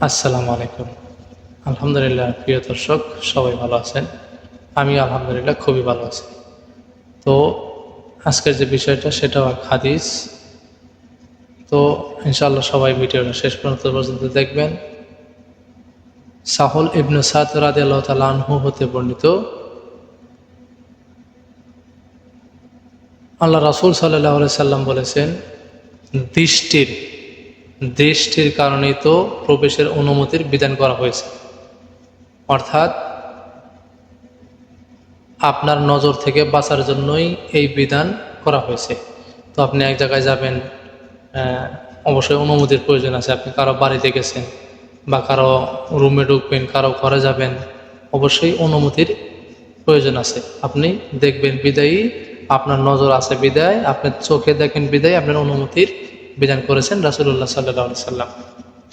আসসালামু আলাইকুম। আলহামদুলিল্লাহ, প্রিয় দর্শক সবাই ভালো আছেন। আমি আলহামদুলিল্লাহ খুবই ভালো আছি। তো আজকের যে বিষয়টা সেটাও এক হাদিস। তো ইনশাআল্লাহ সবাই ভিডিওটা শেষ পর্যন্ত দেখবেন। সাহল ইবনে সাদ রাদিয়াল্লাহু তাআলা আনহু হতে বর্ণিত, আল্লাহ রাসূল সাল্লাল্লাহু আলাইহি সাল্লাম বলেছেন, দৃষ্টির কারণেই তো প্রবেশের অনুমতির বিধান করা হয়েছে। অর্থাৎ আপনার নজর থেকে বাঁচার জন্যই এই বিধান করা হয়েছে। তো আপনি এক জায়গায় যাবেন, অবশ্যই অনুমতির প্রয়োজন আছে। আপনি কারো বাড়িতে গেছেন বা কারো রুমে ঢুকবেন, কারো ঘরে যাবেন, অবশ্যই অনুমতির প্রয়োজন আছে। আপনি দেখবেন বিদায়ী, আপনার নজর আছে বিদায়, আপনার চোখে দেখেন বিদায়, আপনার অনুমতির বিধান করেছেন রাসূলুল্লাহ সাল্লাল্লাহু আলাইহি সাল্লাম।